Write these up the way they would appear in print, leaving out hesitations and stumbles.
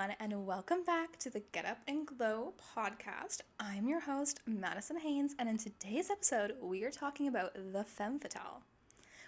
everyone, and welcome back to the Get Up and Glow podcast. I'm your host, Madison Haynes, and in today's episode, we are talking about the Femme Fatale.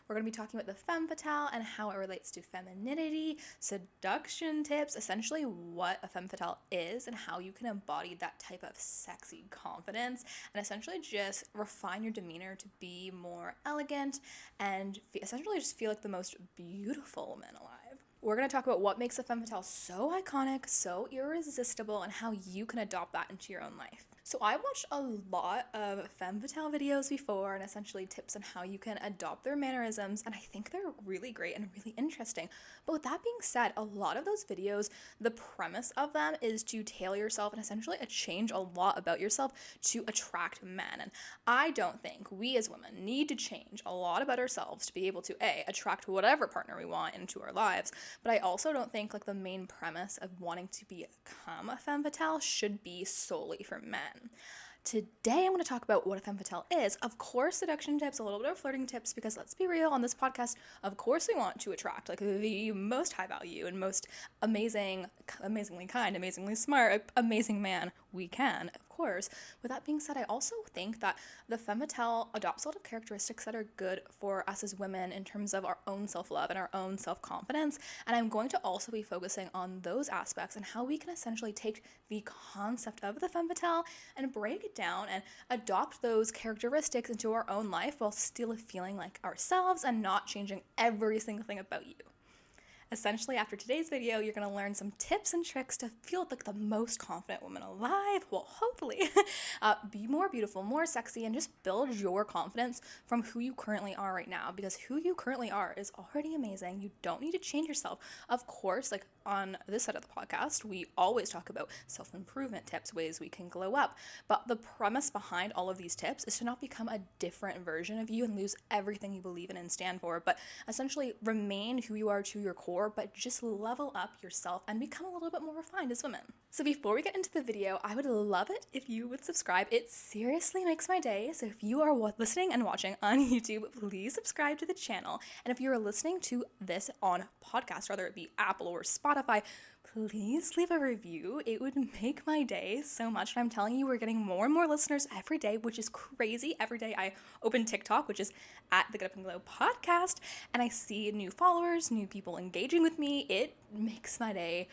We're going to be talking about the Femme Fatale and how it relates to femininity, seduction tips, essentially what a Femme Fatale is and how you can embody that type of sexy confidence and essentially just refine your demeanor to be more elegant and essentially just feel like the most beautiful woman alive. We're going to talk about what makes a Femme Fatale so iconic, so irresistible, and how you can adopt that into your own life. So I watched a lot of Femme Fatale videos before and essentially tips on how you can adopt their mannerisms, and I think they're really great and really interesting. But with that being said, a lot of those videos, the premise of them is to tailor yourself and essentially change a lot about yourself to attract men. And I don't think we as women need to change a lot about ourselves to be able to attract whatever partner we want into our lives. But I also don't think like the main premise of wanting to become a Femme Fatale should be solely for men. Today I'm going to talk about what a Femme Fatale is. Of course, seduction tips, a little bit of flirting tips, because let's be real, on this podcast, of course we want to attract like the most high value and most amazingly kind, amazingly smart, amazing man we can, of course. With that being said, I also think that the Femme Fatale adopts a lot of characteristics that are good for us as women in terms of our own self-love and our own self-confidence, and I'm going to also be focusing on those aspects and how we can essentially take the concept of the Femme Fatale and break it down and adopt those characteristics into our own life while still feeling like ourselves and not changing every single thing about you. Essentially, after today's video, you're going to learn some tips and tricks to feel like the most confident woman alive. Well, hopefully, be more beautiful, more sexy, and just build your confidence from who you currently are right now, because who you currently are is already amazing. You don't need to change yourself. Of course, like on this side of the podcast, we always talk about self-improvement tips, ways we can glow up. But the premise behind all of these tips is to not become a different version of you and lose everything you believe in and stand for, but essentially remain who you are to your core, but just level up yourself and become a little bit more refined as women. So before we get into the video, I would love it if you would subscribe. It seriously makes my day. So if you are listening and watching on YouTube, please subscribe to the channel. And if you're listening to this on podcast, whether it be Apple or Spotify, please leave a review. It would make my day so much. And I'm telling you, we're getting more and more listeners every day, which is crazy. Every day I open TikTok, which is at the Get Up and Glow podcast, and I see new followers, new people engaging with me. It makes my day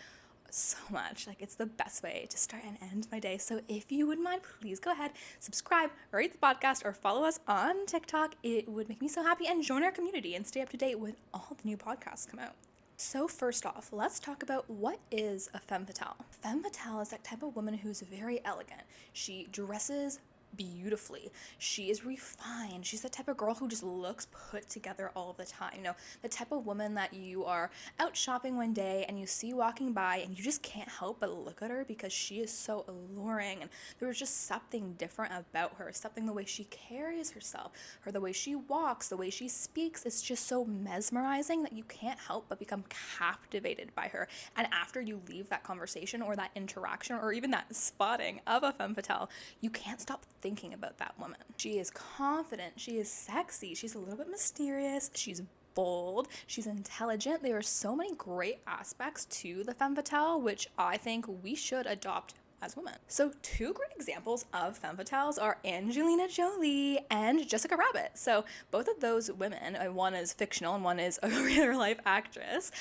so much. Like, it's the best way to start and end my day. So if you wouldn't mind, please go ahead, subscribe, rate the podcast, or follow us on TikTok. It would make me so happy, and join our community and stay up to date when all the new podcasts come out. So first off, let's talk about what is a Femme Fatale. Femme Fatale is that type of woman who's very elegant. She dresses beautifully. She is refined. She's the type of girl who just looks put together all of the time. You know, the type of woman that you are out shopping one day and you see walking by and you just can't help but look at her because she is so alluring, and there's just something different about her, something the way she carries herself, the way she walks, the way she speaks. It's just so mesmerizing that you can't help but become captivated by her. And after you leave that conversation or that interaction or even that spotting of a Femme Fatale, you can't stop thinking about that woman. She is confident, she is sexy, she's a little bit mysterious, she's bold, she's intelligent. There are so many great aspects to the Femme Fatale, which I think we should adopt as women. So two great examples of Femme Fatales are Angelina Jolie and Jessica Rabbit. So both of those women, one is fictional and one is a real life actress,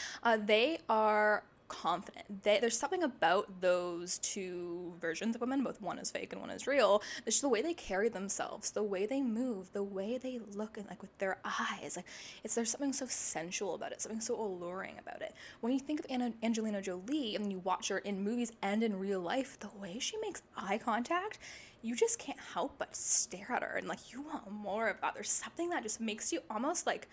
they are confident. There's something about those two versions of women, both one is fake and one is real. It's the way they carry themselves, the way they move, the way they look, and like with their eyes, like there's something so sensual about it, something so alluring about it. When you think of Angelina Jolie and you watch her in movies and in real life, the way she makes eye contact, you just can't help but stare at her and like you want more of that. There's something that just makes you almost like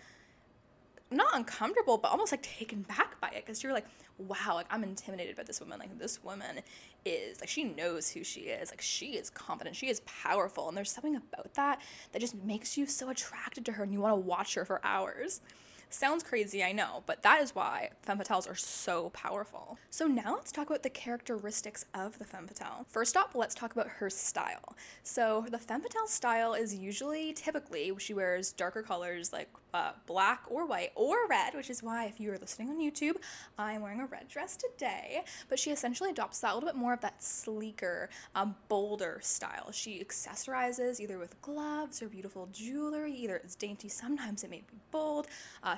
not uncomfortable, but almost like taken back by it, because you're like, wow, like I'm intimidated by this woman. Like this woman is like, she knows who she is. Like she is confident, she is powerful, and there's something about that that just makes you so attracted to her and you want to watch her for hours. Sounds crazy, I know, but that is why femme fatales are so powerful. So now let's talk about the characteristics of the femme fatale. First up, let's talk about her style. So the femme fatale style is typically, she wears darker colors like black or white or red, which is why if you are listening on YouTube, I'm wearing a red dress today. But she essentially adopts that a little bit more of that sleeker, bolder style. She accessorizes either with gloves or beautiful jewelry, either it's dainty, sometimes it may be bold.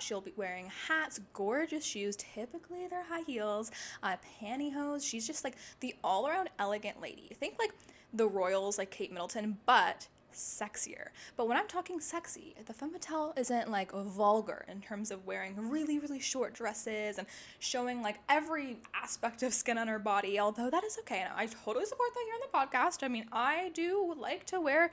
She'll be wearing hats, gorgeous shoes, typically they're high heels, pantyhose. She's just like the all-around elegant lady. Think like the royals, like Kate Middleton, but sexier. But when I'm talking sexy, the femme fatale isn't like vulgar in terms of wearing really, really short dresses and showing like every aspect of skin on her body, although that is okay. And I totally support that here on the podcast. I mean, I do like to wear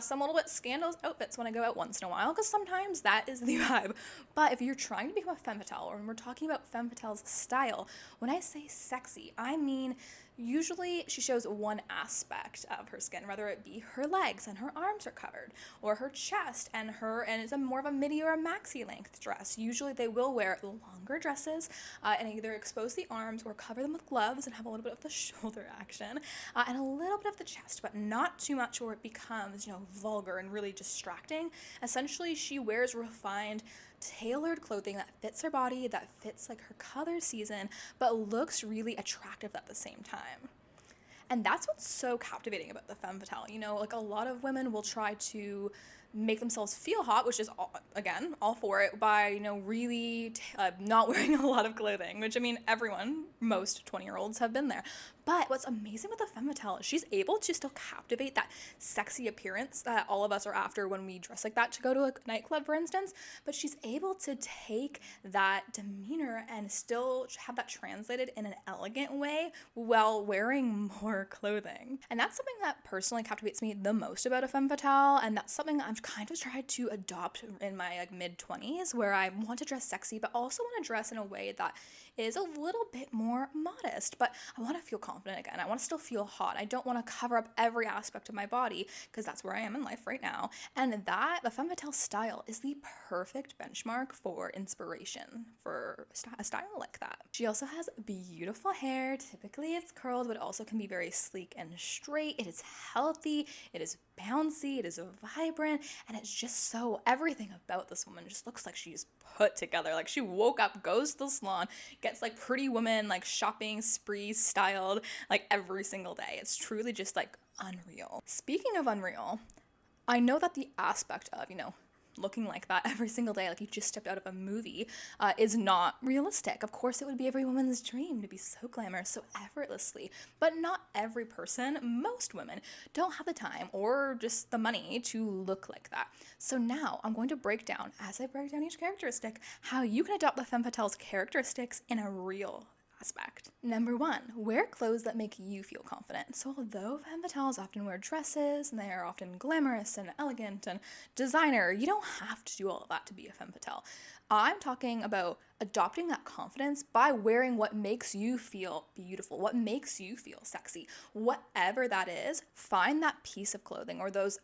some little bit scandalous outfits when I go out once in a while, because sometimes that is the vibe. But if you're trying to become a femme fatale, or when we're talking about femme fatale's style, when I say sexy, I mean usually she shows one aspect of her skin, whether it be her legs and her arms are covered, or her chest and it's more of a midi or a maxi length dress. Usually they will wear longer dresses and either expose the arms or cover them with gloves and have a little bit of the shoulder action and a little bit of the chest, but not too much where it becomes, vulgar and really distracting. Essentially, she wears refined, tailored clothing that fits her body, that fits like her color season, but looks really attractive at the same time. And that's what's so captivating about the femme fatale. Like a lot of women will try to make themselves feel hot, which is, all for it, by, really not wearing a lot of clothing, which, I mean, most 20-year-olds have been there. But what's amazing with the femme fatale is she's able to still captivate that sexy appearance that all of us are after when we dress like that to go to a nightclub, for instance. But she's able to take that demeanor and still have that translated in an elegant way while wearing more clothing. And that's something that personally captivates me the most about a femme fatale, and that's something I've kind of tried to adopt in my mid-20s, where I want to dress sexy, but also want to dress in a way that is a little bit more modest, but I want to feel confident again. I want to still feel hot. I don't want to cover up every aspect of my body, because that's where I am in life right now. And the femme fatale style is the perfect benchmark for inspiration for a style like that. She also has beautiful hair. Typically it's curled, but also can be very sleek and straight. It is healthy. It is bouncy. It is vibrant. And it's just everything about this woman just looks like she's put together. Like she woke up, goes to the salon, gets like Pretty Woman, like shopping spree styled like every single day. It's truly just like unreal. Speaking of unreal, I know that the aspect of, looking like that every single day, like you just stepped out of a movie, is not realistic. Of course, it would be every woman's dream to be so glamorous, so effortlessly, but not every person, most women, don't have the time or just the money to look like that. So now I'm going to break down, as I break down each characteristic, how you can adopt the femme fatale's characteristics in a real aspect. Number 1, wear clothes that make you feel confident. So although femme fatales often wear dresses and they are often glamorous and elegant and designer, you don't have to do all of that to be a femme fatale. I'm talking about adopting that confidence by wearing what makes you feel beautiful, what makes you feel sexy. Whatever that is, find that piece of clothing or those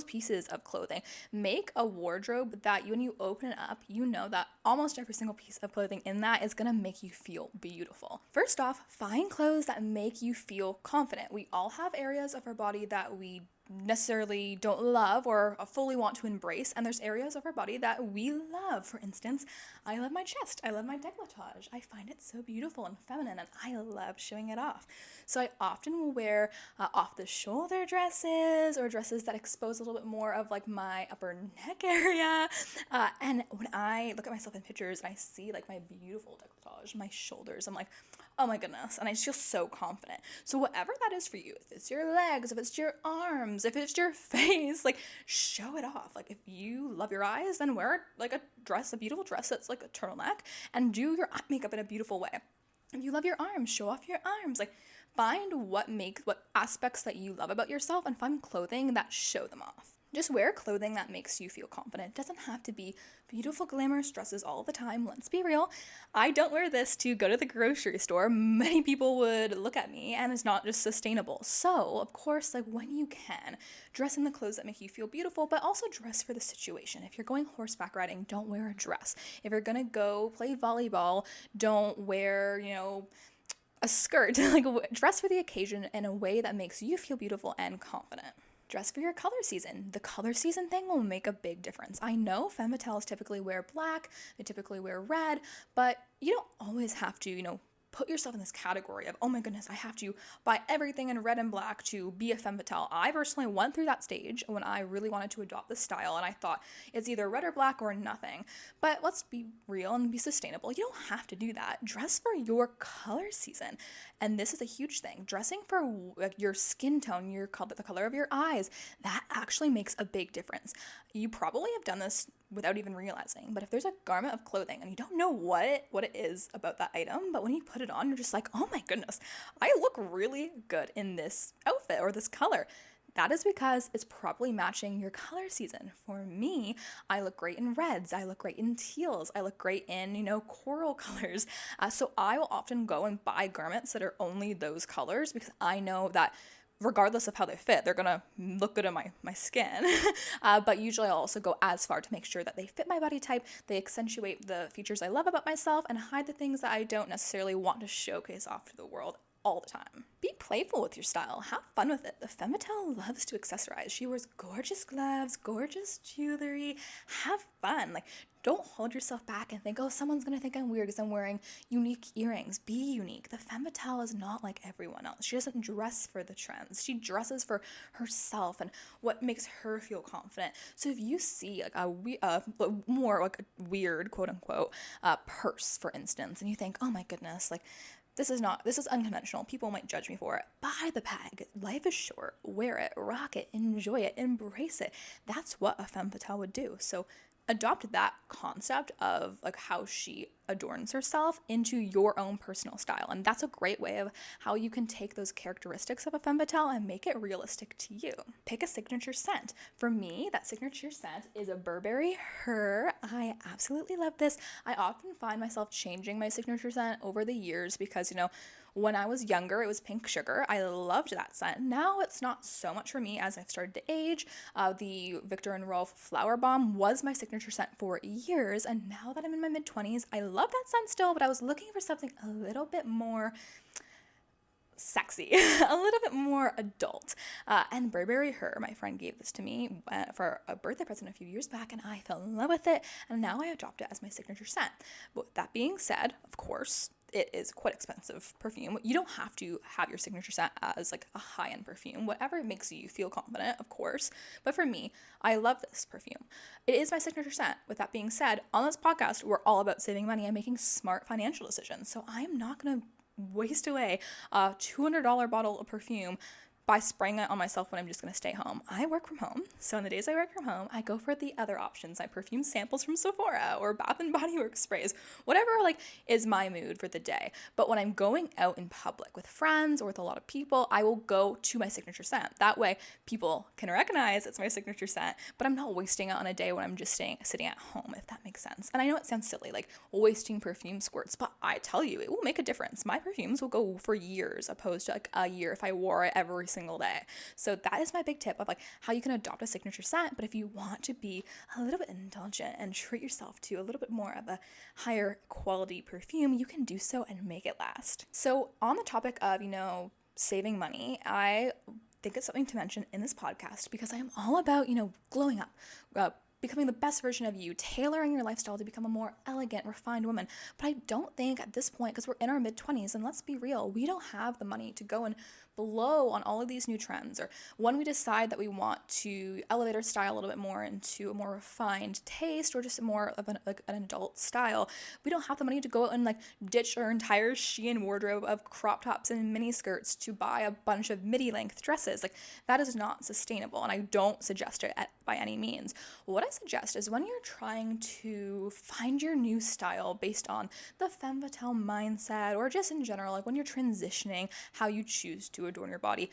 pieces of clothing. Make a wardrobe that when you open it up, you know that almost every single piece of clothing in that is gonna make you feel beautiful. First off, find clothes that make you feel confident. We all have areas of our body that we necessarily don't love or fully want to embrace, and there's areas of our body that we love. For instance, I love my chest, I love my décolletage, I find it so beautiful and feminine, and I love showing it off. So I often will wear off the shoulder dresses or dresses that expose a little bit more of like my upper neck area, and when I look at myself in pictures and I see like my beautiful décolletage, my shoulders, I'm like, oh my goodness, and I just feel so confident. So whatever that is for you, if it's your legs, if it's your arms, if it's your face, like show it off. Like if you love your eyes, then wear like a dress, a beautiful dress that's like a turtleneck, and do your eye makeup in a beautiful way. If you love your arms, show off your arms. Like find what aspects that you love about yourself and find clothing that show them off. Just wear clothing that makes you feel confident. It doesn't have to be beautiful, glamorous dresses all the time. Let's be real. I don't wear this to go to the grocery store. Many people would look at me, and it's not just sustainable. So, of course, like when you can, dress in the clothes that make you feel beautiful, but also dress for the situation. If you're going horseback riding, don't wear a dress. If you're gonna go play volleyball, don't wear, a skirt. Like, dress for the occasion in a way that makes you feel beautiful and confident. Dress for your color season. The color season thing will make a big difference. I know femme fatales typically wear black, they typically wear red, but you don't always have to, put yourself in this category of, oh my goodness, I have to buy everything in red and black to be a femme fatale. I personally went through that stage when I really wanted to adopt this style, and I thought it's either red or black or nothing. But let's be real and be sustainable. You don't have to do that. Dress for your color season. And this is a huge thing. Dressing for your skin tone, the color of your eyes, that actually makes a big difference. You probably have done this without even realizing, but if there's a garment of clothing and you don't know what it is about that item, but when you put it on, you're just like, oh my goodness, I look really good in this outfit or this color. That is because it's probably matching your color season. For me, I look great in reds, I look great in teals, I look great in, coral colors. So I will often go and buy garments that are only those colors because I know that regardless of how they fit, they're gonna look good on my skin. But usually I'll also go as far to make sure that they fit my body type, they accentuate the features I love about myself, and hide the things that I don't necessarily want to showcase off to the world all the time. Be playful with your style. Have fun with it. The femme fatale loves to accessorize. She wears gorgeous gloves, gorgeous jewelry. Have fun. Like, don't hold yourself back and think, oh, someone's going to think I'm weird because I'm wearing unique earrings. Be unique. The femme fatale is not like everyone else. She doesn't dress for the trends. She dresses for herself and what makes her feel confident. So if you see like more like a weird, quote unquote, purse, for instance, and you think, oh my goodness, like, this is unconventional. People might judge me for it. Buy the bag. Life is short. Wear it, rock it, enjoy it, embrace it. That's what a femme fatale would do. So adopt that concept of like how she adorns herself into your own personal style. And that's a great way of how you can take those characteristics of a femme fatale and make it realistic to you. Pick a signature scent. For me, that signature scent is a Burberry Her. I absolutely love this. I often find myself changing my signature scent over the years because, when I was younger, it was Pink Sugar. I loved that scent. Now it's not so much for me as I've started to age. The Viktor and Rolf Flower Bomb was my signature scent for years, and now that I'm in my mid-20s, I love that scent still, but I was looking for something a little bit more sexy, a little bit more adult. And Burberry Her, my friend gave this to me for a birthday present a few years back, and I fell in love with it, and now I adopt it as my signature scent. But with that being said, of course, it is quite expensive perfume. You don't have to have your signature scent as like a high-end perfume, whatever makes you feel confident, of course. But for me, I love this perfume. It is my signature scent. With that being said, on this podcast, we're all about saving money and making smart financial decisions. So I am not going to waste away a $200 bottle of perfume by spraying it on myself when I'm just going to stay home. I work from home, so on the days I work from home, I go for the other options. I perfume samples from Sephora or Bath & Body Works sprays, whatever is my mood for the day. But when I'm going out in public with friends or with a lot of people, I will go to my signature scent. That way people can recognize it's my signature scent, but I'm not wasting it on a day when I'm just sitting at home, if that makes sense. And I know it sounds silly, like wasting perfume squirts, but I tell you, it will make a difference. My perfumes will go for years opposed to like a year if I wore it every single day. So that is my big tip of like how you can adopt a signature scent. But if you want to be a little bit indulgent and treat yourself to a little bit more of a higher quality perfume, you can do so and make it last. So on the topic of, saving money, I think it's something to mention in this podcast because I am all about, glowing up, becoming the best version of you, tailoring your lifestyle to become a more elegant, refined woman. But I don't think at this point, because we're in our mid-20s, and let's be real, we don't have the money to go and blow on all of these new trends. Or when we decide that we want to elevate our style a little bit more into a more refined taste or just more of an adult style, we don't have the money to go out and ditch our entire Shein wardrobe of crop tops and mini skirts to buy a bunch of midi-length dresses. That is not sustainable, and I don't suggest it by any means. What I suggest is when you're trying to find your new style based on the femme fatale mindset or just in general, when you're transitioning how you choose to adorn your body,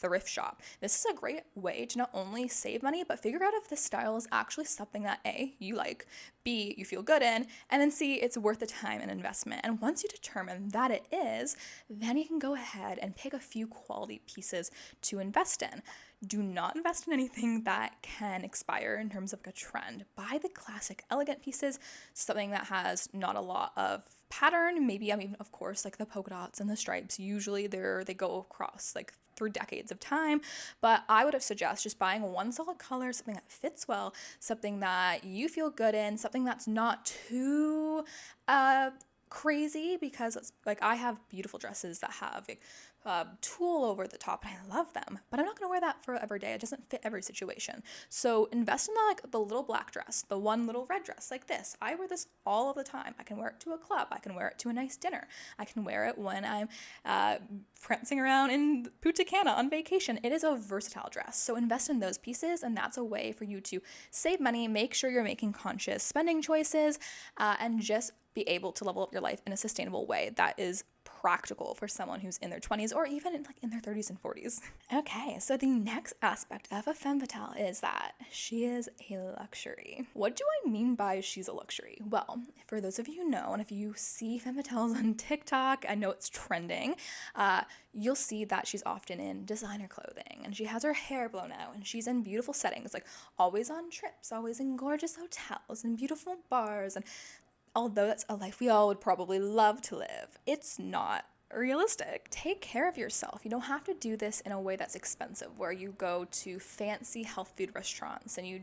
thrift shop. This is a great way to not only save money, but figure out if this style is actually something that A, you like, B, you feel good in, and then C, it's worth the time and investment. And once you determine that it is, then you can go ahead and pick a few quality pieces to invest in. Do not invest in anything that can expire in terms of a trend. Buy the classic elegant pieces, something that has not a lot of pattern. Maybe, of course, like the polka dots and the stripes, usually they go across like through decades of time, but I would suggest just buying one solid color, something that fits well, something that you feel good in, something that's not too crazy, because it's like I have beautiful dresses that have tulle over the top and I love them, but I'm not going to wear that for every day. It doesn't fit every situation. So invest in the little black dress, the one little red dress like this. I wear this all of the time. I can wear it to a club. I can wear it to a nice dinner. I can wear it when I'm prancing around in Punta Cana on vacation. It is a versatile dress. So invest in those pieces, and that's a way for you to save money, make sure you're making conscious spending choices, and just be able to level up your life in a sustainable way that is practical for someone who's in their 20s or even in their 30s and 40s. Okay, so the next aspect of a femme fatale is that she is a luxury. What do I mean by she's a luxury? Well, for those of you who know, and if you see femme fatales on TikTok, I know it's trending, you'll see that she's often in designer clothing, and she has her hair blown out, and she's in beautiful settings, like always on trips, always in gorgeous hotels and beautiful bars. And although that's a life we all would probably love to live, it's not realistic. Take care of yourself. You don't have to do this in a way that's expensive, where you go to fancy health food restaurants and you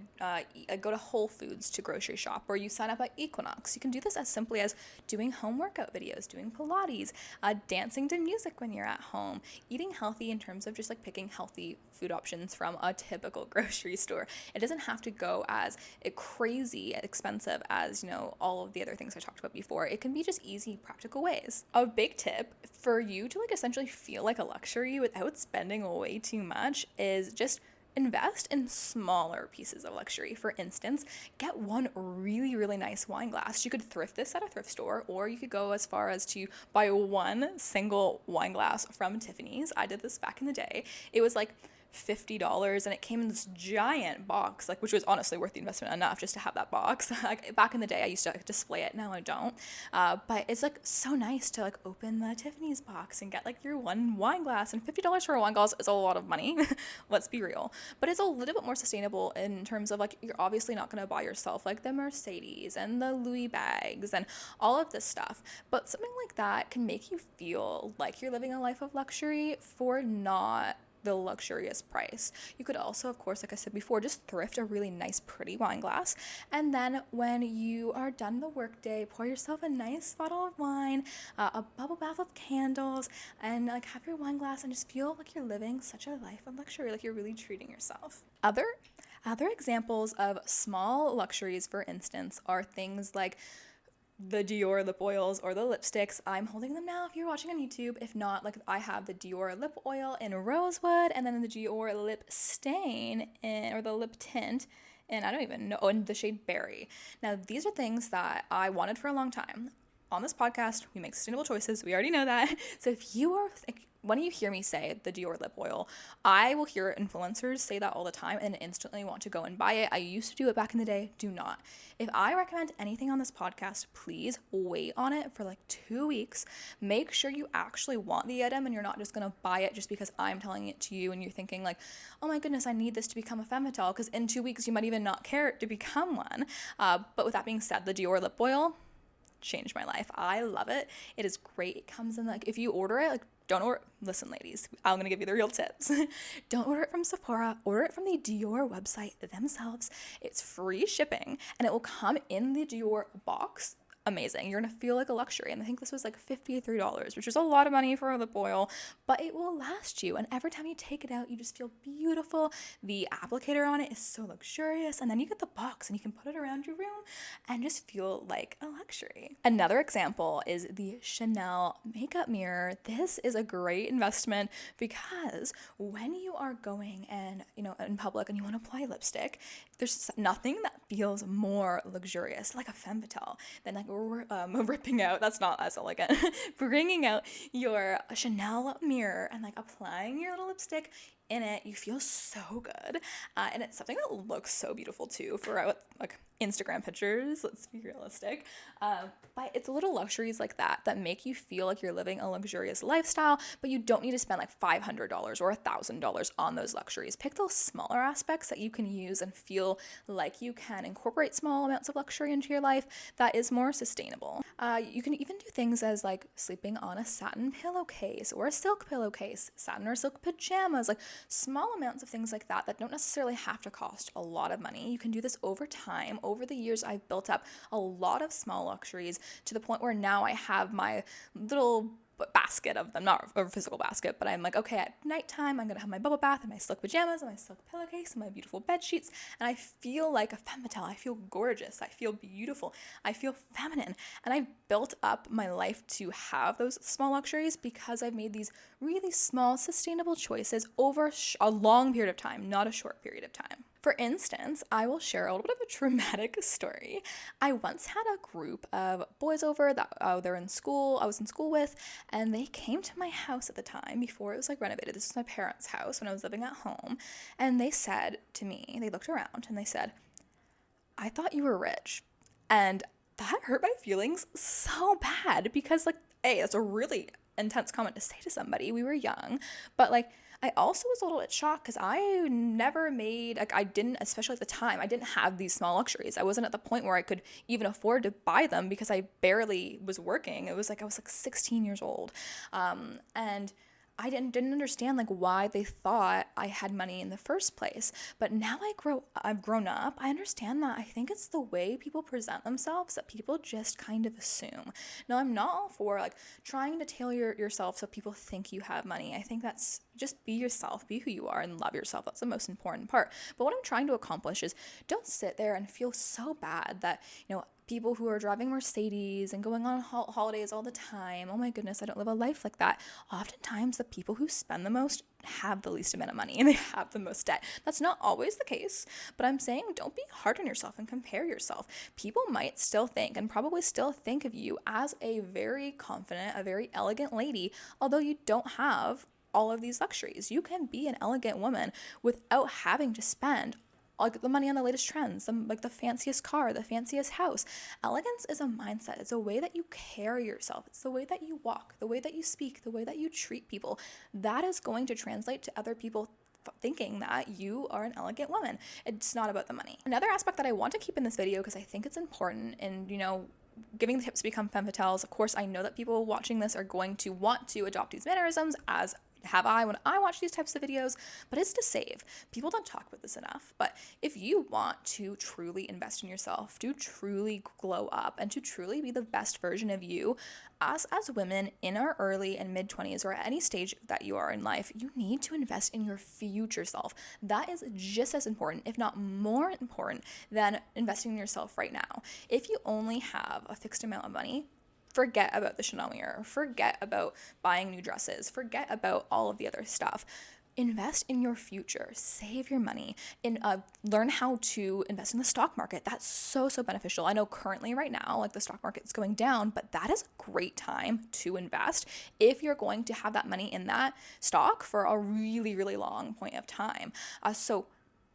go to Whole Foods to grocery shop, or you sign up at Equinox. You can do this as simply as doing home workout videos, doing Pilates, dancing to music when you're at home, eating healthy in terms of just like picking healthy food options from a typical grocery store. It doesn't have to go as crazy expensive as, all of the other things I talked about before. It can be just easy, practical ways. A big tip for you to essentially feel like a luxury without spending way too much is just invest in smaller pieces of luxury. For instance, get one really, really nice wine glass. You could thrift this at a thrift store, or you could go as far as to buy one single wine glass from Tiffany's. I did this back in the day. It was like $50, and it came in this giant box, which was honestly worth the investment enough just to have that box. Back in the day, I used to display it. Now I don't. But it's so nice to open the Tiffany's box and get your one wine glass. And $50 for a wine glass is a lot of money. Let's be real. But it's a little bit more sustainable in terms of you're obviously not going to buy yourself the Mercedes and the Louis bags and all of this stuff. But something like that can make you feel like you're living a life of luxury for not the luxurious price. You could also, of course, like I said before, just thrift a really nice, pretty wine glass. And then when you are done the workday, pour yourself a nice bottle of wine, a bubble bath with candles, and have your wine glass and just feel like you're living such a life of luxury, like you're really treating yourself. Other examples of small luxuries, for instance, are things like the Dior lip oils or the lipsticks. I'm holding them now if you're watching on YouTube. If not, I have the Dior lip oil in rosewood, and then the Dior lip stain or the lip tint, and I don't even know, in the shade berry. Now, these are things that I wanted for a long time. On this podcast, we make sustainable choices. We already know that. So if you are when you hear me say the Dior lip oil, I will hear influencers say that all the time and instantly want to go and buy it. I used to do it back in the day. Do not. If I recommend anything on this podcast, please wait on it for 2 weeks. Make sure you actually want the item and you're not just going to buy it just because I'm telling it to you and you're thinking oh my goodness, I need this to become a femme fatale, because in 2 weeks you might even not care to become one. But with that being said, the Dior lip oil changed my life. I love it. It is great. It comes in if you order it, don't order. Listen, ladies, I'm going to give you the real tips. Don't order it from Sephora. Order it from the Dior website themselves. It's free shipping, and it will come in the Dior box. Amazing. You're going to feel like a luxury. And I think this was $53, which is a lot of money for a lip oil, but it will last you. And every time you take it out, you just feel beautiful. The applicator on it is so luxurious. And then you get the box and you can put it around your room and just feel like a luxury. Another example is the Chanel makeup mirror. This is a great investment because when you are going and, in public and you want to apply lipstick, there's nothing that feels more luxurious, like a femme fatale, than ripping out, that's not as elegant, bringing out your Chanel mirror and applying your little lipstick in it, you feel so good. And it's something that looks so beautiful too for like Instagram pictures, let's be realistic. But it's little luxuries like that make you feel like you're living a luxurious lifestyle, but you don't need to spend like $500 or $1,000 on those luxuries. Pick those smaller aspects that you can use and feel like you can incorporate small amounts of luxury into your life that is more sustainable. You can even do things as like sleeping on a satin pillowcase or a silk pillowcase, satin or silk pajamas, like small amounts of things like that don't necessarily have to cost a lot of money. You can do this over time. Over the years, I've built up a lot of small luxuries to the point where now I have my little basket of them, not a physical basket, but I'm like, okay, at nighttime, I'm going to have my bubble bath and my silk pajamas and my silk pillowcase and my beautiful bed sheets. And I feel like a femme fatale. I feel gorgeous. I feel beautiful. I feel feminine. And I've built up my life to have those small luxuries because I've made these really small, sustainable choices over a long period of time, not a short period of time. For instance, I will share a little bit of a traumatic story. I once had a group of boys over that I was in school with, and they came to my house at the time before it was like renovated. This was my parents' house when I was living at home. And they said to me, they looked around and they said, "I thought you were rich." And that hurt my feelings so bad because like, it's a really intense comment to say to somebody. We were young, but like, I also was a little bit shocked because I never made, like I didn't, especially at the time, I didn't have these small luxuries. I wasn't at the point where I could even afford to buy them because I barely was working. It was like, I was like 16 years old. And I didn't understand like why they thought I had money in the first place. But now I've grown up, I understand that. I think it's the way people present themselves that people just kind of assume. Now, I'm not all for like trying to tailor yourself so people think you have money. I think that's just be yourself, be who you are, and love yourself. That's the most important part. But what I'm trying to accomplish is don't sit there and feel so bad that, people who are driving Mercedes and going on holidays all the time, oh my goodness, I don't live a life like that. Oftentimes, the people who spend the most have the least amount of money and they have the most debt. That's not always the case, but I'm saying don't be hard on yourself and compare yourself. People might still think and probably still think of you as a very confident, a very elegant lady, although you don't have all of these luxuries. You can be an elegant woman without having to spend like the money on the latest trends, like the fanciest car, the fanciest house. Elegance is a mindset. It's a way that you carry yourself. It's the way that you walk, the way that you speak, the way that you treat people. That is going to translate to other people thinking that you are an elegant woman. It's not about the money. Another aspect that I want to keep in this video, because I think it's important and, giving the tips to become femme fatales. Of course, I know that people watching this are going to want to adopt these mannerisms, as have I when I watch these types of videos, but it's to save. People don't talk about this enough, but if you want to truly invest in yourself, to truly glow up, and to truly be the best version of you, us as women in our early and mid-20s or at any stage that you are in life, you need to invest in your future self. That is just as important, if not more important, than investing in yourself right now. If you only have a fixed amount of money, forget about the Chanel mirror, forget about buying new dresses, forget about all of the other stuff. Invest in your future, save your money, and learn how to invest in the stock market. That's so beneficial. I know currently right now, like the stock market is going down, but that is a great time to invest if you're going to have that money in that stock for a really, really long point of time. So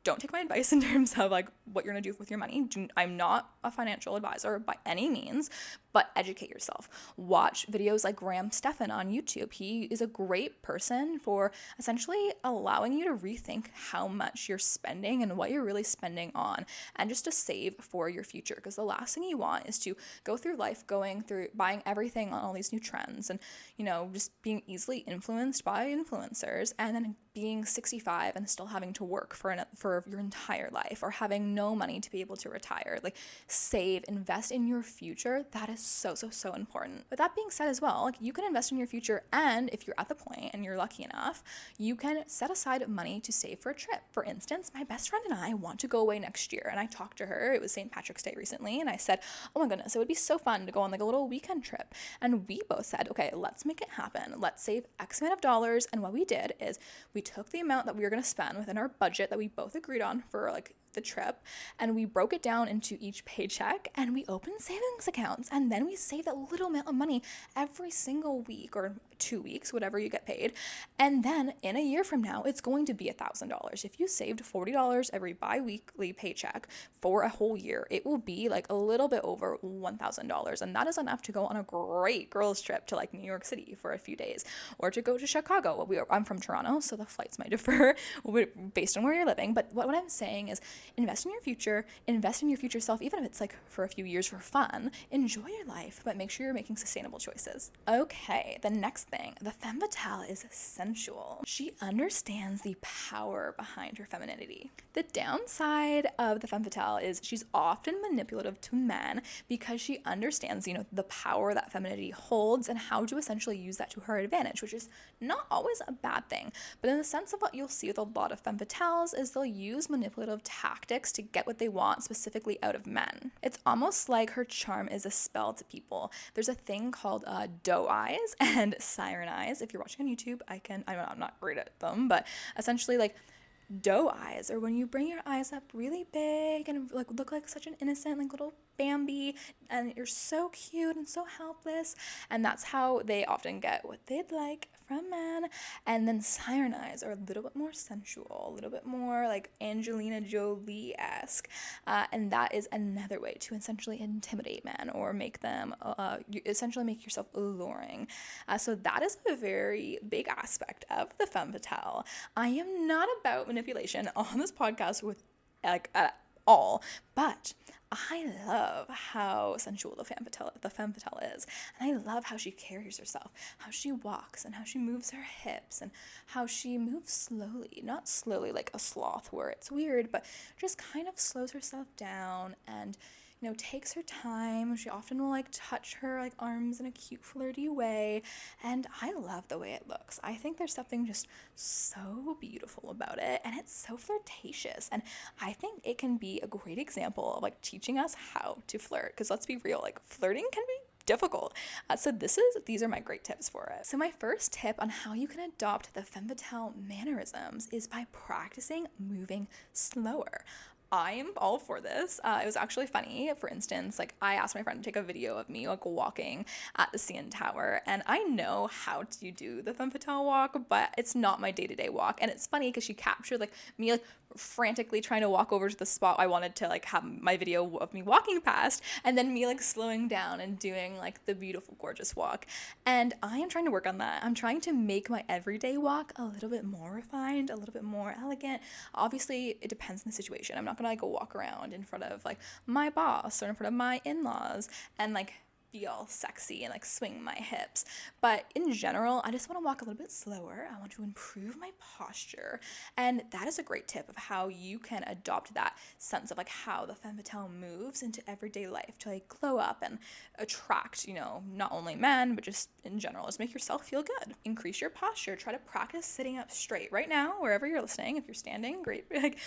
don't take my advice in terms of like what you're going to do with your money. I'm not a financial advisor by any means, but educate yourself. Watch videos like Graham Stephan on YouTube. He is a great person for essentially allowing you to rethink how much you're spending and what you're really spending on, and just to save for your future. Because the last thing you want is to go through life going through buying everything on all these new trends and, just being easily influenced by influencers, and then being 65 and still having to work for your entire life, or having no money to be able to retire. Like, save, invest in your future. That is so important. With that being said as well, like, you can invest in your future, and if you're at the point and you're lucky enough, you can set aside money to save for a trip. For instance, my best friend and I want to go away next year, and I talked to her. It was St. Patrick's Day recently, and I said, oh my goodness, it would be so fun to go on like a little weekend trip. And we both said, okay, let's make it happen. Let's save X amount of dollars. And what we did is we took the amount that we were going to spend within our budget that we both agreed on for like the trip, and we broke it down into each paycheck, and we opened savings accounts, and then we saved that little amount of money every single week or 2 weeks, whatever you get paid. And then in a year from now, it's going to be $1,000. If you saved $40 every bi-weekly paycheck for a whole year, it will be like a little bit over $1,000. And that is enough to go on a great girls trip to like New York City for a few days, or to go to Chicago. I'm from Toronto, so the flights might differ based on where you're living. But what I'm saying is invest in your future, invest in your future self, even if it's like for a few years for fun. Enjoy your life, but make sure you're making sustainable choices. Okay, the next thing, the femme fatale is sensual. She understands the power behind her femininity. The downside of the femme fatale is she's often manipulative to men because she understands, the power that femininity holds and how to essentially use that to her advantage, which is not always a bad thing. But in the sense of what you'll see with a lot of femme fatales is they'll use manipulative tactics to get what they want specifically out of men. It's almost like her charm is a spell to people. There's a thing called doe eyes and siren eyes. If you're watching on YouTube, I'm not great at them, but essentially like doe eyes, or when you bring your eyes up really big and like look like such an innocent like little Bambi, and you're so cute and so helpless, and that's how they often get what they'd like from men. And then siren eyes are a little bit more sensual, a little bit more like Angelina Jolie-esque, and that is another way to essentially intimidate men or make them essentially make yourself alluring. So that is a very big aspect of the femme fatale. I am not about manipulation on this podcast with like at all, but I love how sensual the femme fatale is, and I love how she carries herself, how she walks, and how she moves her hips, and how she moves slowly, not slowly like a sloth where it's weird, but just kind of slows herself down and takes her time. She often will like touch her like arms in a cute flirty way, and I love the way it looks. I think there's something just so beautiful about it, and it's so flirtatious, and I think it can be a great example of like teaching us how to flirt, because let's be real, like flirting can be difficult. So these are my great tips for it. So my first tip on how you can adopt the femme fatale mannerisms is by practicing moving slower. I am all for this. It was actually funny. For instance, like I asked my friend to take a video of me like walking at the CN Tower, and I know how to do the femme fatale walk, but it's not my day-to-day walk. And it's funny because she captured like me like frantically trying to walk over to the spot I wanted to like have my video of me walking past, and then me like slowing down and doing like the beautiful, gorgeous walk. And I am trying to work on that. I'm trying to make my everyday walk a little bit more refined, a little bit more elegant. Obviously, it depends on the situation. I'm not gonna like go walk around in front of like my boss or in front of my in-laws and like be all sexy and like swing my hips. But in general, I just want to walk a little bit slower. I want to improve my posture. And that is a great tip of how you can adopt that sense of like how the femme fatale moves into everyday life to like glow up and attract, not only men, but just in general, just make yourself feel good. Increase your posture. Try to practice sitting up straight right now, wherever you're listening. If you're standing, great. Like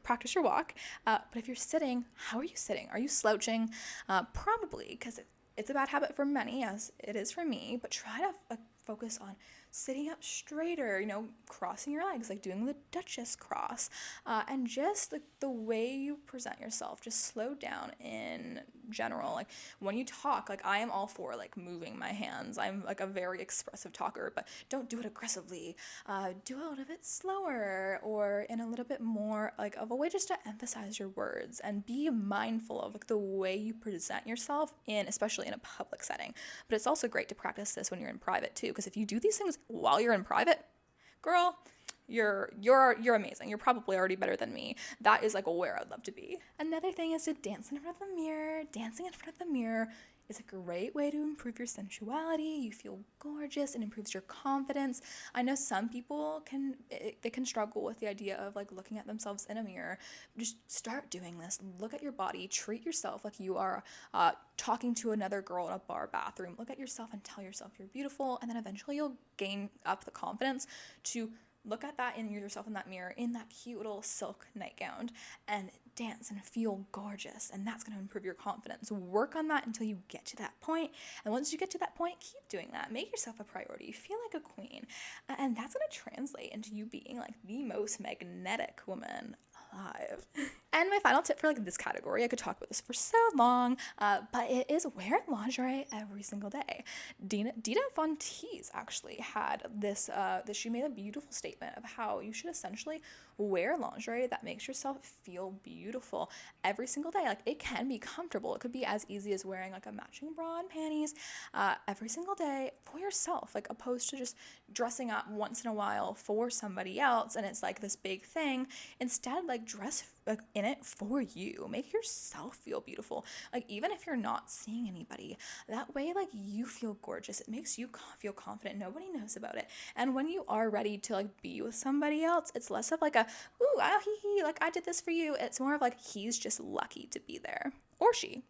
practice your walk. But if you're sitting, how are you sitting? Are you slouching? Probably, because it's a bad habit for many, as it is for me, but try to focus on sitting up straighter, crossing your legs, like doing the Duchess cross, and just like the way you present yourself, just slow down in general. Like when you talk, like I am all for like moving my hands. I'm like a very expressive talker, but don't do it aggressively. Do it a little bit slower or in a little bit more like of a way just to emphasize your words, and be mindful of like the way you present yourself especially in a public setting. But it's also great to practice this when you're in private too, because if you do these things while you're in private, girl, you're amazing. You're probably already better than me. That is like where I'd love to be. Another thing is to dance in front of the mirror. Dancing in front of the mirror is a great way to improve your sensuality. You feel gorgeous and improves your confidence. I know some people can struggle with the idea of like looking at themselves in a mirror. Just start doing this. Look at your body. Treat yourself like you are talking to another girl in a bar bathroom. Look at yourself and tell yourself you're beautiful, and then eventually you'll gain up the confidence to look at that in yourself in that mirror in that cute little silk nightgown and dance and feel gorgeous, and that's going to improve your confidence. Work on that until you get to that point, and once you get to that point, keep doing that. Make yourself a priority. Feel like a queen, and that's going to translate into you being like the most magnetic woman alive. And my final tip for like this category, I could talk about this for so long, but it is wear lingerie every single day. Dita Von Teese actually had this, she made a beautiful statement of how you should essentially wear lingerie that makes yourself feel beautiful every single day. Like, it can be comfortable. It could be as easy as wearing like a matching bra and panties every single day for yourself, like opposed to just dressing up once in a while for somebody else and it's like this big thing. Instead, like, dress like in it for you. Make yourself feel beautiful. Like, even if you're not seeing anybody, that way, like, you feel gorgeous. It makes you feel confident. Nobody knows about it. And when you are ready to like be with somebody else, it's less of like a, ooh, ah, hee hee, like I did this for you. It's more of like, he's just lucky to be there, or she.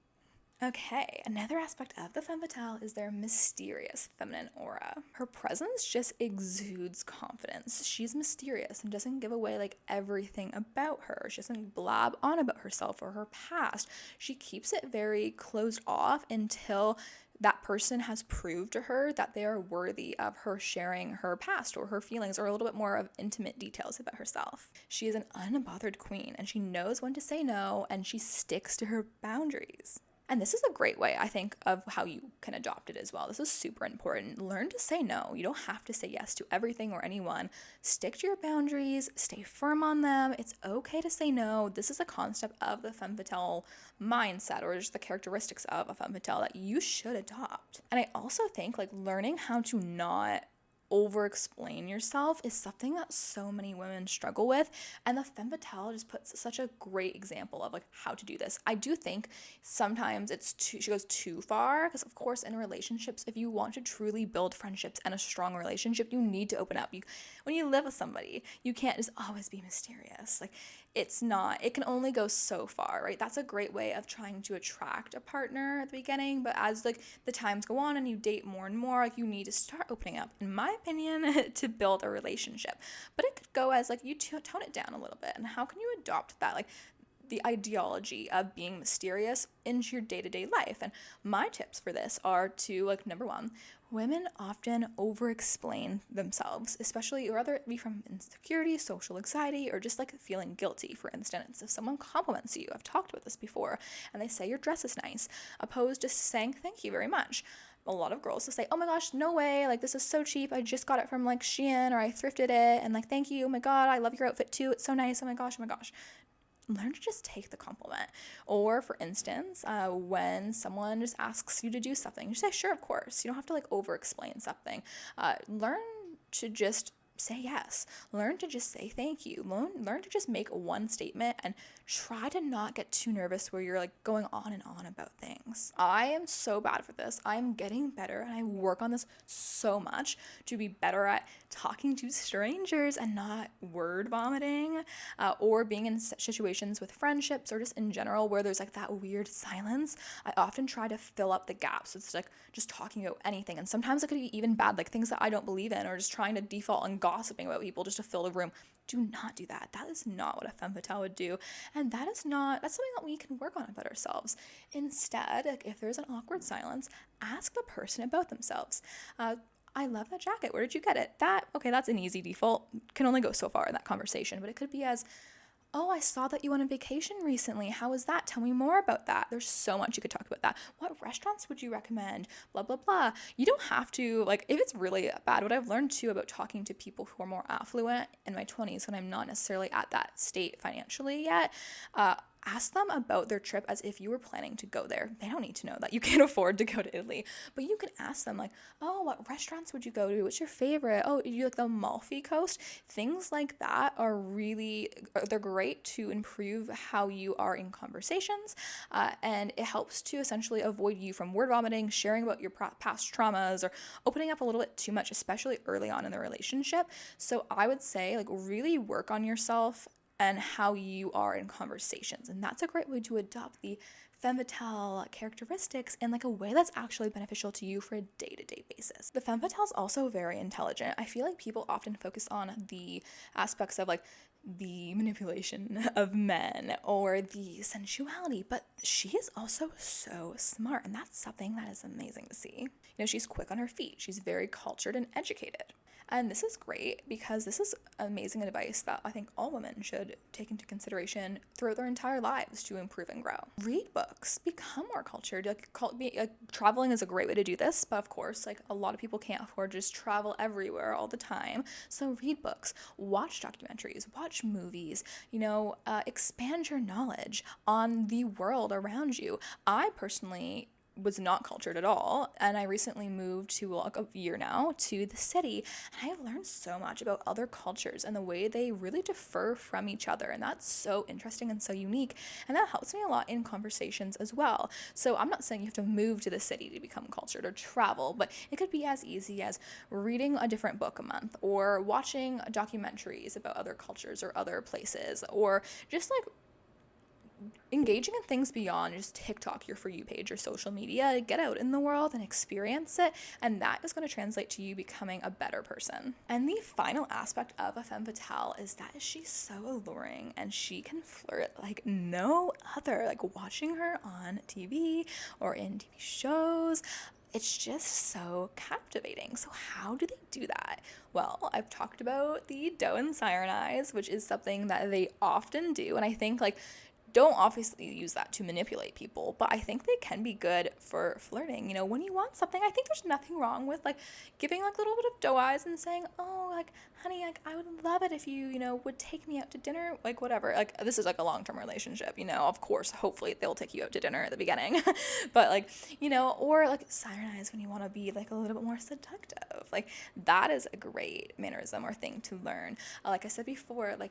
Okay, another aspect of the femme fatale is their mysterious feminine aura. Her presence just exudes confidence. She's mysterious and doesn't give away like everything about her. She doesn't blab on about herself or her past. She keeps it very closed off until that person has proved to her that they are worthy of her sharing her past or her feelings or a little bit more of intimate details about herself. She is an unbothered queen and she knows when to say no and she sticks to her boundaries. And this is a great way, I think, of how you can adopt it as well. This is super important. Learn to say no. You don't have to say yes to everything or anyone. Stick to your boundaries. Stay firm on them. It's okay to say no. This is a concept of the femme fatale mindset, or just the characteristics of a femme fatale that you should adopt. And I also think like learning how to not over-explain yourself is something that so many women struggle with, and the femme fatale just puts such a great example of like how to do this. I do think sometimes she goes too far, because of course in relationships, if you want to truly build friendships and a strong relationship, you need to open up. When you live with somebody, you can't just always be mysterious. Like, it can only go so far, right? That's a great way of trying to attract a partner at the beginning, but as like the times go on and you date more and more, like, you need to start opening up, in my opinion, to build a relationship. But it could go as like you tone it down a little bit. And how can you adopt that, like the ideology of being mysterious, into your day-to-day life? And my tips for this are to, like, number one, women often over-explain themselves, especially whether it be from insecurity, social anxiety, or just like feeling guilty. For instance, if someone compliments you, I've talked about this before, and they say your dress is nice, opposed to saying thank you very much. A lot of girls will say, oh my gosh, no way, like, this is so cheap, I just got it from like Shein, or I thrifted it, and like, thank you, oh my god, I love your outfit too, it's so nice, oh my gosh, oh my gosh. Learn to just take the compliment. Or for instance, when someone just asks you to do something, you say, sure, of course. You don't have to like over explain something. Learn to just say yes. Learn to just say thank you. Learn to just make one statement and try to not get too nervous where you're like going on and on about things. I am so bad for this. I'm getting better, and I work on this so much to be better at talking to strangers and not word vomiting, or being in situations with friendships or just in general where there's like that weird silence. I often try to fill up the gaps with like just talking about anything, and sometimes it could be even bad, like things that I don't believe in, or just trying to default and gossiping about people just to fill the room. Do not do that. That is not what a femme fatale would do. And that's something that we can work on about ourselves. Instead, like, if there's an awkward silence, ask the person about themselves. I love that jacket. Where did you get it? That's an easy default. Can only go so far in that conversation, but it could be as, oh, I saw that you went on vacation recently. How was that? Tell me more about that. There's so much you could talk about that. What restaurants would you recommend? Blah, blah, blah. You don't have to, like, if it's really bad, what I've learned too about talking to people who are more affluent in my 20s when I'm not necessarily at that state financially yet, ask them about their trip as if you were planning to go there. They don't need to know that you can't afford to go to Italy, but you can ask them like, oh, what restaurants would you go to? What's your favorite? Oh, you like the Amalfi Coast? Things like that they're great to improve how you are in conversations, and it helps to essentially avoid you from word vomiting, sharing about your past traumas, or opening up a little bit too much, especially early on in the relationship. So I would say, like, really work on yourself and how you are in conversations. And that's a great way to adopt the femme fatale characteristics in like a way that's actually beneficial to you for a day-to-day basis. The femme fatale is also very intelligent. I feel like people often focus on the aspects of like the manipulation of men or the sensuality, but she is also so smart, and that's something that is amazing to see. You know, she's quick on her feet. She's very cultured and educated. And this is great because this is amazing advice that I think all women should take into consideration throughout their entire lives to improve and grow. Read books, become more cultured. Traveling is a great way to do this, but of course, like a lot of people can't afford to just travel everywhere all the time. So read books, watch documentaries, watch movies, expand your knowledge on the world around you. I personally was not cultured at all, and I recently moved to like a year now to the city, and I have learned so much about other cultures and the way they really differ from each other, and that's so interesting and so unique, and that helps me a lot in conversations as well. So I'm not saying you have to move to the city to become cultured or travel, but it could be as easy as reading a different book a month, or watching documentaries about other cultures or other places, or just like engaging in things beyond just TikTok, your For You page, or social media. Get out in the world and experience it, and that is going to translate to you becoming a better person. And the final aspect of a femme fatale is that she's so alluring and she can flirt like no other. Like watching her on TV or in TV shows, it's just so captivating. So how do they do that? Well, I've talked about the doe and siren eyes, which is something that they often do, and I think like don't obviously use that to manipulate people, but I think they can be good for flirting. When you want something, I think there's nothing wrong with like giving like a little bit of doe eyes and saying, oh, like, honey, like I would love it if you, would take me out to dinner, like whatever. Like this is like a long-term relationship, of course, hopefully they'll take you out to dinner at the beginning, but like, or like siren eyes when you want to be like a little bit more seductive. Like that is a great mannerism or thing to learn. Like I said before, like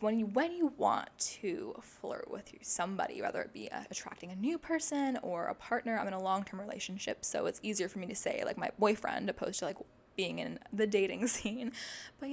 when you want to flirt with somebody, whether it be attracting a new person or a partner. I'm in a long-term relationship, so it's easier for me to say like my boyfriend opposed to like being in the dating scene. But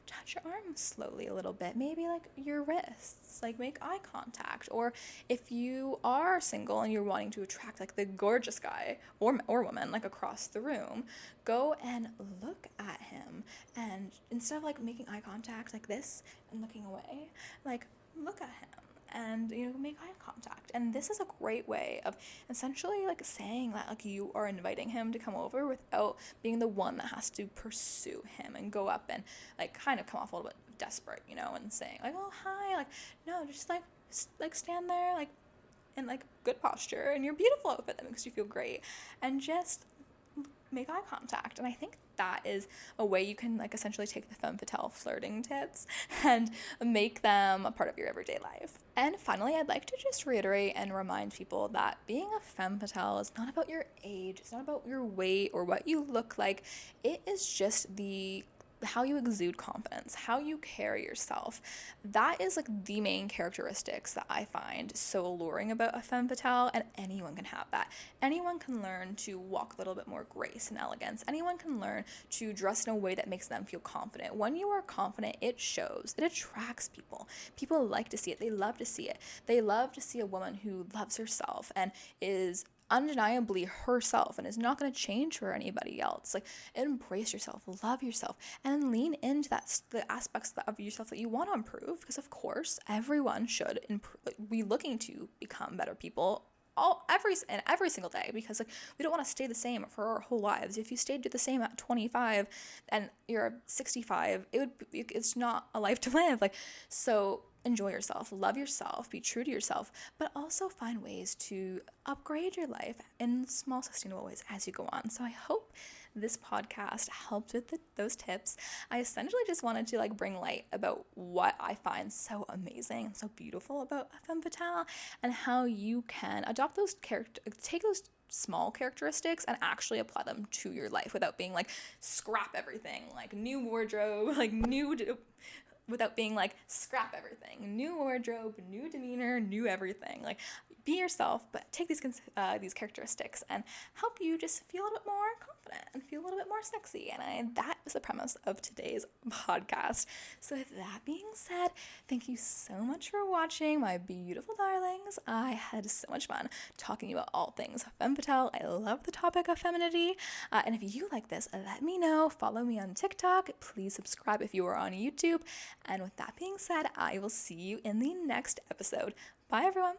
touch your arms slowly a little bit, maybe like your wrists, like make eye contact. Or if you are single and you're wanting to attract like the gorgeous guy or woman like across the room, go and look at him, and instead of like making eye contact like this and looking away, like look at him and make eye contact. And this is a great way of essentially like saying that like you are inviting him to come over without being the one that has to pursue him and go up and like kind of come off a little bit desperate, and saying like, oh hi, like no, just like stand there like in like good posture and your beautiful outfit that makes you feel great, and just make eye contact. And I think that is a way you can like essentially take the femme fatale flirting tips and make them a part of your everyday life. And finally, I'd like to just reiterate and remind people that being a femme fatale is not about your age, it's not about your weight or what you look like. It is just how you exude confidence, how you carry yourself. That is like the main characteristics that I find so alluring about a femme fatale, and anyone can have that. Anyone can learn to walk a little bit more grace and elegance. Anyone can learn to dress in a way that makes them feel confident. When you are confident, it shows. It attracts people. People like to see it. They love to see it. They love to see a woman who loves herself and is undeniably herself and is not going to change for anybody else. Like embrace yourself, love yourself, and lean into the aspects of yourself that you want to improve, because of course everyone should be looking to become better people every single day, because like we don't want to stay the same for our whole lives. If you stayed the same at 25 and you're 65, it's not a life to live. Like, so enjoy yourself, love yourself, be true to yourself, but also find ways to upgrade your life in small, sustainable ways as you go on. So I hope this podcast helped with those tips. I essentially just wanted to like bring light about what I find so amazing and so beautiful about a femme fatale, and how you can adopt take those small characteristics and actually apply them to your life without being like scrap everything, like new wardrobe, like without being like scrap everything, new wardrobe, new demeanor, new everything. Like be yourself, but take these characteristics and help you just feel a little bit more confident and feel a little bit more sexy. And that is the premise of today's podcast. So with that being said, thank you so much for watching, my beautiful darlings. I had so much fun talking about all things femme fatale. I love the topic of femininity. And if you like this, let me know. Follow me on TikTok. Please subscribe if you are on YouTube. And with that being said, I will see you in the next episode. Bye, everyone.